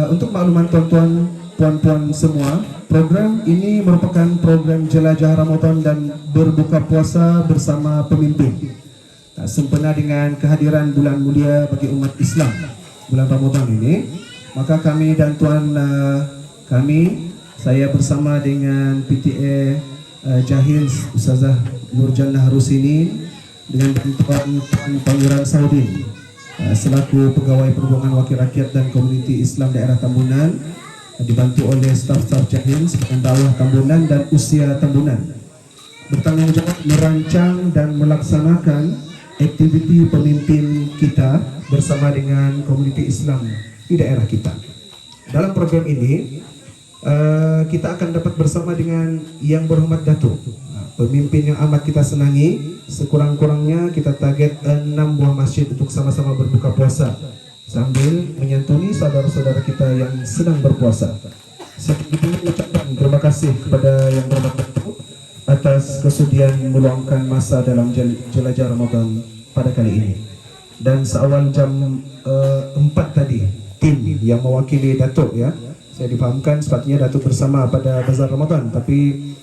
Untuk makluman tuan-tuan, puan-puan semua, program ini merupakan program jelajah Ramadan dan berbuka puasa bersama pemimpin. Sempena dengan kehadiran bulan mulia bagi umat Islam, bulan Ramadan ini, maka kami dan tuan saya bersama dengan PTA Jahil Ustazah Nurjannah Rusini dengan bantuan Tuan Pangeran Saudin selaku pegawai perhubungan wakil rakyat dan komuniti Islam daerah Tambunan, dibantu oleh staf-staf Jahil Sepekan Dakwah Tambunan dan Usia Tambunan, bertanggungjawab merancang dan melaksanakan aktiviti pemimpin kita bersama dengan komuniti Islam di daerah kita. Dalam program ini kita akan dapat bersama dengan Yang Berhormat Datuk, pemimpin yang amat kita senangi. Sekurang-kurangnya kita target 6 buah masjid untuk sama-sama berbuka puasa sambil menyantuni saudara-saudara kita yang sedang berpuasa. Saya ucapkan terima kasih kepada Yang Berhormat Datuk atas kesudian meluangkan masa dalam jelajah Ramadan pada kali ini. Dan seawal jam 4 tadi, tim yang mewakili Datuk, ya, saya difahamkan sepatutnya Datuk bersama pada Bazar Ramadan, tapi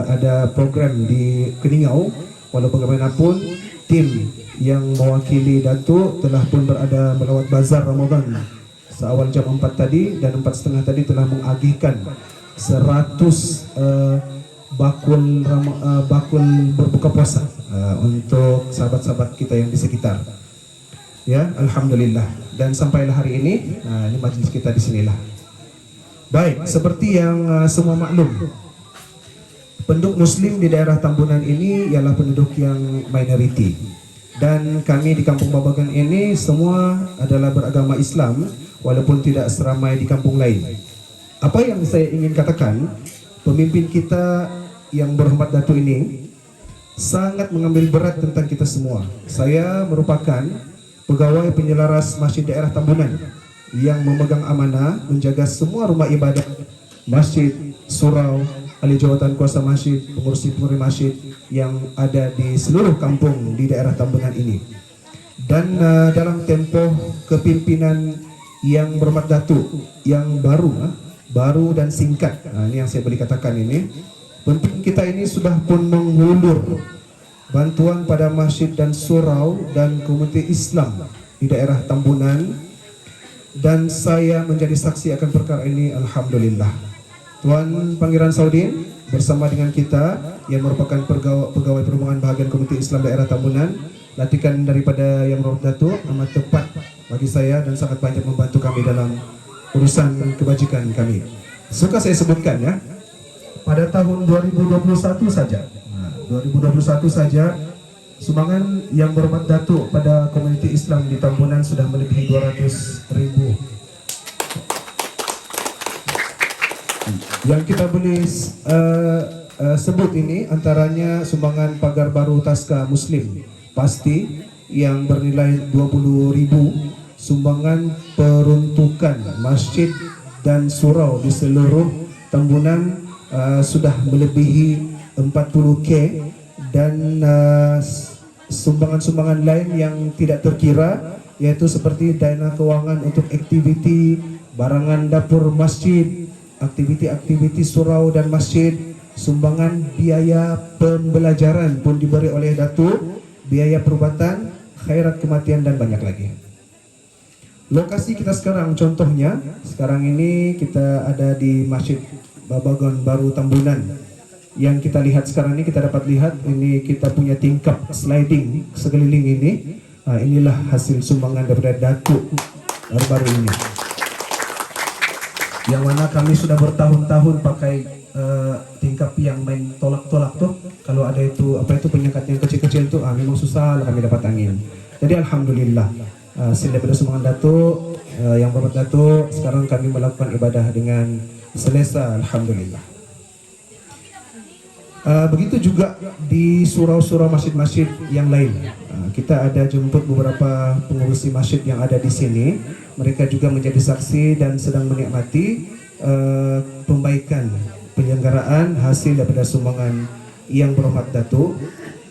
ada program di Keningau. Walaupun bagaimanapun, tim yang mewakili Datuk telah pun berada melawat Bazar Ramadan seawal jam 4 tadi, dan 4:30 tadi telah mengagihkan 100 bakul berbuka puasa untuk sahabat-sahabat kita yang di sekitar. Ya, alhamdulillah. Dan sampailah hari ini, ini majlis kita di sinilah. Baik, seperti yang semua maklum, penduduk Muslim di daerah Tambunan ini ialah penduduk yang minoriti, dan kami di Kampung Babagan ini semua adalah beragama Islam, walaupun tidak seramai di kampung lain. Apa yang saya ingin katakan, pemimpin kita Yang Berhormat Datuk ini sangat mengambil berat tentang kita semua. Saya merupakan pegawai penyelaras Masjid Daerah Tambunan yang memegang amanah menjaga semua rumah ibadah, masjid, surau, ahli jawatan kuasa masjid, pengurus masjid yang ada di seluruh kampung di daerah Tambunan ini. Dan dalam tempoh kepimpinan Yang Berhormat Datuk yang baru dan singkat, ini yang saya boleh katakan ini, pemimpin kita ini sudah pun menghulur bantuan pada masjid dan surau dan komuniti Islam di daerah Tambunan, dan saya menjadi saksi akan perkara ini, alhamdulillah. Tuan Pangeran Saudin bersama dengan kita yang merupakan pegawai perhubungan bahagian komuniti Islam daerah Tambunan, latihan daripada Yang Berhormat Datuk amat tepat bagi saya dan sangat banyak membantu kami dalam urusan kebajikan kami. Suka saya sebutkan, ya, pada tahun 2021 saja, 2021 saja sumbangan Yang Berhormat Datuk pada komuniti Islam di Tambunan sudah melebihi 200.000. Yang kita boleh sebut ini antaranya sumbangan pagar baru Taska Muslim pasti yang bernilai 20.000, sumbangan peruntukan masjid dan surau di seluruh Tambunan sudah melebihi 40K, dan sumbangan-sumbangan lain yang tidak terkira, yaitu seperti dana kewangan untuk aktiviti barangan dapur masjid, aktiviti-aktiviti surau dan masjid, sumbangan biaya pembelajaran pun diberi oleh Datuk, biaya perubatan, khairat kematian, dan banyak lagi. Lokasi kita sekarang, contohnya sekarang ini kita ada di Masjid Babagan Baru Tambunan. Yang kita lihat sekarang ini, kita dapat lihat ini kita punya tingkap sliding sekeliling ini. Inilah hasil sumbangan daripada Datuk baru-baru ini, yang mana kami sudah bertahun-tahun pakai tingkap yang main tolak-tolak tuh. Kalau ada itu penyangkat yang kecil-kecil tuh, memang susah lah kami dapat angin. Jadi alhamdulillah, hasil daripada sumbangan Datuk, Yang Berhormat Datuk, sekarang kami melakukan ibadah dengan selesa, alhamdulillah. Begitu juga di surau-surau masjid-masjid yang lain. Kita ada jemput beberapa pengurusi masjid yang ada di sini. Mereka juga menjadi saksi dan sedang menikmati pembaikan penyelenggaraan hasil daripada sumbangan Yang Berhormat Datuk.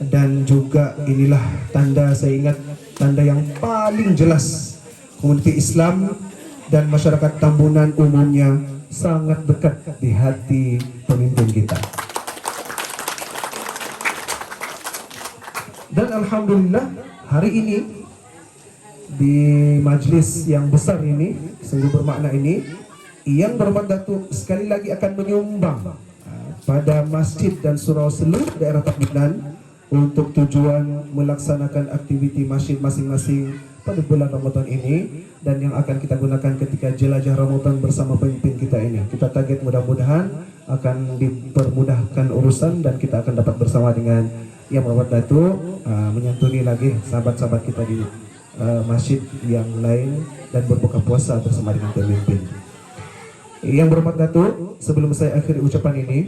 Dan juga inilah tanda, saya ingat, tanda yang paling jelas komuniti Islam dan masyarakat Tambunan umumnya sangat dekat di hati pemimpin kita. Dan alhamdulillah hari ini di majlis yang besar ini, sungguh bermakna ini, Yang Berhormat Datuk sekali lagi akan menyumbang pada masjid dan surau seluruh daerah Tambunan untuk tujuan melaksanakan aktiviti masjid masing-masing pada bulan Ramadan ini, dan yang akan kita gunakan ketika jelajah Ramadan bersama pemimpin kita ini. Kita target mudah-mudahan akan dipermudahkan urusan dan kita akan dapat bersama dengan Yang Berhormat Datuk menyantuni lagi sahabat-sahabat kita di masjid yang lain dan berbuka puasa bersama dengan pemimpin. Yang Berhormat Datuk, sebelum saya akhiri ucapan ini,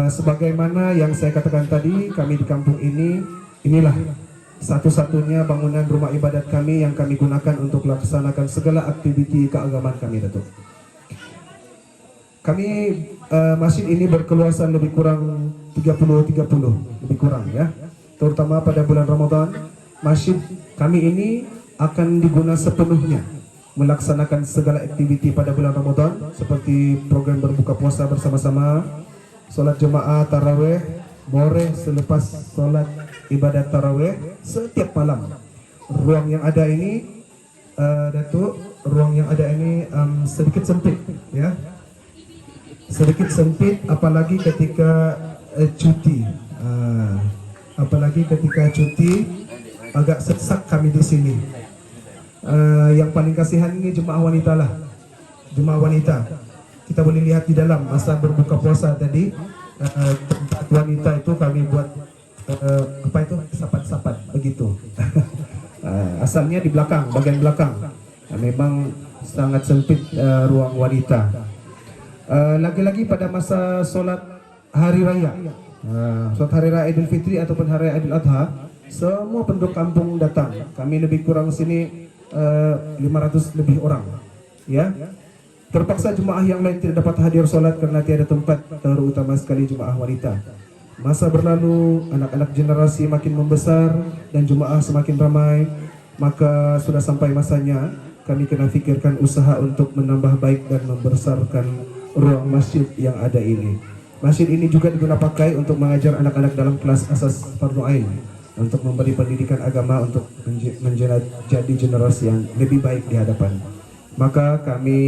sebagaimana yang saya katakan tadi, kami di kampung ini, inilah satu-satunya bangunan rumah ibadat kami yang kami gunakan untuk melaksanakan segala aktiviti keagamaan kami, Datuk. Kami masjid ini berkeluasan lebih kurang 30 lebih kurang ya. Terutama pada bulan Ramadan, masjid kami ini akan digunakan sepenuhnya melaksanakan segala aktiviti pada bulan Ramadan seperti program berbuka puasa bersama-sama, solat jemaah tarawih, more selepas solat ibadat tarawih setiap malam. Ruang yang ada ini, Datuk, ruang yang ada ini sedikit sempit, ya, sedikit sempit, apalagi ketika cuti, agak sesak kami di sini. Yang paling kasihan ini jemaah wanita lah, jemaah wanita. Kita boleh lihat di dalam masa berbuka puasa tadi, tempat wanita itu kami buat apa itu, sapat-sapat begitu. Asalnya di belakang, bagian belakang. Memang sangat sempit ruang wanita. Lagi-lagi pada masa solat hari raya, solat hari raya Idul Fitri ataupun hari raya Idul Adha, semua penduduk kampung datang. Kami lebih kurang sini 500 lebih orang, ya. Terpaksa jemaah yang lain tidak dapat hadir solat karena tiada tempat, terutama sekali jemaah wanita. Masa berlalu, anak-anak generasi makin membesar dan jemaah semakin ramai, maka sudah sampai masanya kami kena fikirkan usaha untuk menambah baik dan membesarkan ruang masjid yang ada ini. Masjid ini juga digunakan pakai untuk mengajar anak-anak dalam kelas asas Fardhu Ain, untuk memberi pendidikan agama untuk menjadi generasi yang lebih baik di hadapan. Maka kami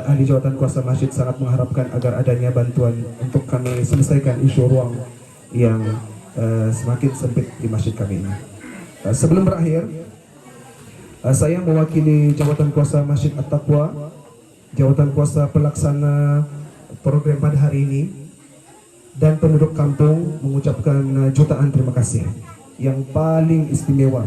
ahli jawatan kuasa masjid sangat mengharapkan agar adanya bantuan untuk kami selesaikan isu ruang yang semakin sempit di masjid kami ini. Sebelum berakhir, saya mewakili jawatan kuasa Masjid At-Taqwa, jawatan kuasa pelaksana program pada hari ini, dan penduduk kampung mengucapkan jutaan terima kasih yang paling istimewa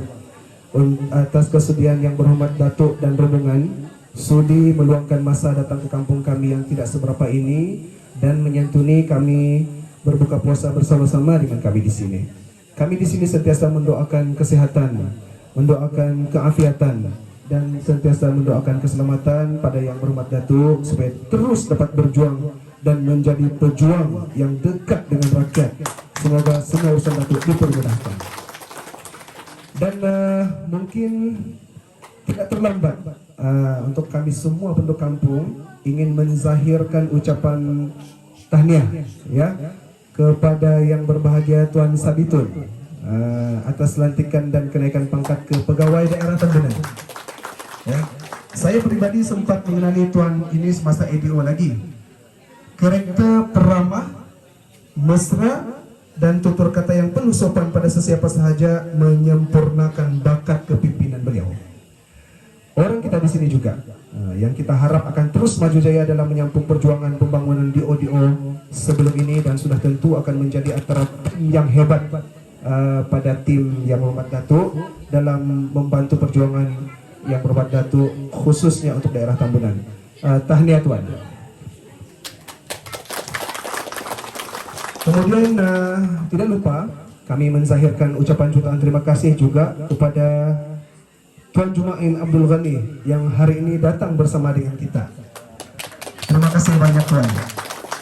atas kesediaan Yang Berhormat Datuk dan rombongan sudi meluangkan masa datang ke kampung kami yang tidak seberapa ini dan menyantuni kami berbuka puasa bersama-sama dengan kami di sini. Kami di sini sentiasa mendoakan kesehatan, mendoakan keafiatan, dan sentiasa mendoakan keselamatan pada Yang Berhormat Datuk supaya terus dapat berjuang dan menjadi pejuang yang dekat dengan rakyat. Semoga semua urusan Datuk dipermudahkan. Dan mungkin tidak terlambat untuk kami semua penduduk kampung ingin menzahirkan ucapan tahniah, ya, kepada yang berbahagia Tuan Sabitun atas lantikan dan kenaikan pangkat ke pegawai daerah Tambunan. Ya. Saya pribadi sempat mengenali Tuan ini semasa ADO lagi. Karakter peramah, mesra, dan tutur kata yang penuh sopan pada sesiapa sahaja menyempurnakan bakat kepimpinan beliau. Orang kita di sini juga yang kita harap akan terus maju jaya dalam menyambung perjuangan pembangunan DO-DO sebelum ini, dan sudah tentu akan menjadi antara tim yang hebat pada tim Yang Berhormat Datuk dalam membantu perjuangan Yang Berhormat Datuk khususnya untuk daerah Tambunan. Tahniah Tuan. Kemudian tidak lupa kami menzahirkan ucapan jutaan terima kasih juga kepada Tuan Jumain Abdul Ghani yang hari ini datang bersama dengan kita. Terima kasih banyak Tuan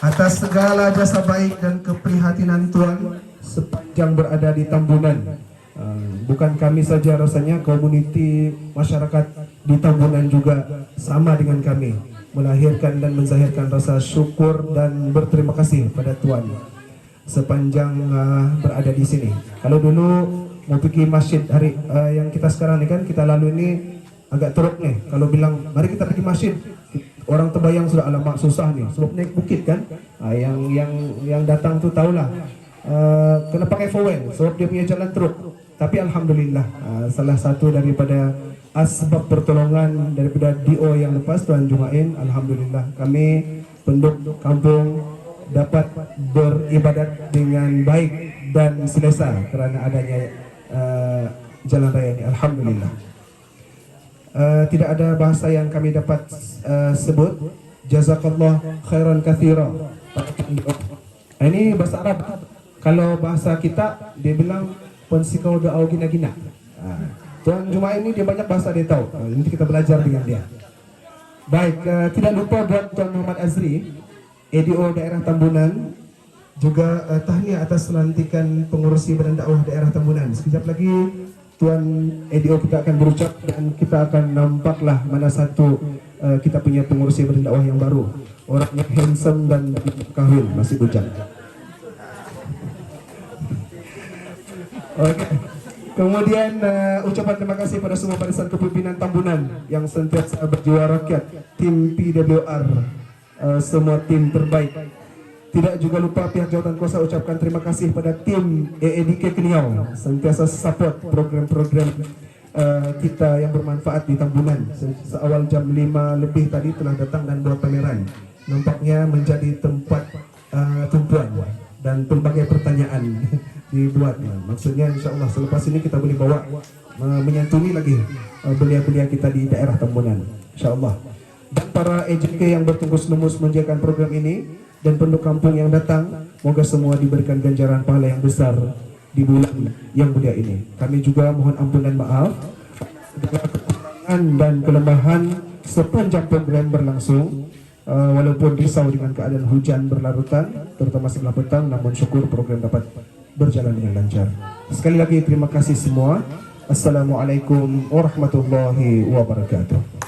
atas segala jasa baik dan keprihatinan Tuan sepanjang berada di Tambunan. Bukan kami saja, rasanya komuniti masyarakat di Tambunan juga sama dengan kami, melahirkan dan menzahirkan rasa syukur dan berterima kasih pada Tuhan sepanjang berada di sini. Kalau dulu mau pergi masjid hari yang kita sekarang ni kan, kita lalu ini agak teruk nih. Kalau bilang mari kita pergi masjid, orang terbayang sudah alamak susah nih, sebab naik bukit kan. Yang datang tu tahulah kena pakai fowen sebab dia punya jalan teruk. Tapi alhamdulillah, salah satu daripada asbab pertolongan daripada DO yang lepas, Tuan Jumain, alhamdulillah kami penduduk kampung dapat beribadat dengan baik dan selesa kerana adanya jalan raya ini, alhamdulillah. Tidak ada bahasa yang kami dapat sebut. Jazakallah khairan katsira. Ini bahasa Arab. Kalau bahasa kita dia bilang pensikau da'au gina-gina. Tuan Jumain ini dia banyak bahasa dia tahu. Nanti kita belajar dengan dia. Baik, tidak lupa buat Tuan Muhammad Azri, EDO daerah Tambunan, juga tahniah atas pelantikan pengurusi Badan Dakwah daerah Tambunan. Sekejap lagi Tuan EDO kita akan berucap dan kita akan nampaklah mana satu kita punya pengurusi Badan Dakwah yang baru. Orang yang handsome dan kahwin, masih bujang. Okay. Kemudian ucapan terima kasih pada semua barisan kepimpinan Tambunan yang sentiasa berjiwa rakyat, tim PWR, semua tim terbaik. Tidak juga lupa pihak jawatan kuasa ucapkan terima kasih pada tim EEDK Keniau, sentiasa support program-program kita yang bermanfaat di Tambunan. Seawal jam 5 lebih tadi telah datang dan buat pameran. Nampaknya menjadi tempat tumpuan dan pelbagai pertanyaan dibuat. Maksudnya insyaAllah selepas ini kita boleh bawa menyantuni lagi belia-belia kita di daerah Tambunan, insyaAllah. Dan para AJK yang bertungkus lumus menjalankan program ini dan penduduk kampung yang datang, moga semua diberikan ganjaran pahala yang besar di bulan yang mulia ini. Kami juga mohon ampun dan maaf dengan kekurangan dan kelemahan sepanjang program berlangsung. Walaupun risau dengan keadaan hujan berlarutan, terutama sebelah petang, namun syukur program dapat berjalan dengan lancar. Sekali lagi terima kasih semua. Assalamualaikum warahmatullahi wabarakatuh.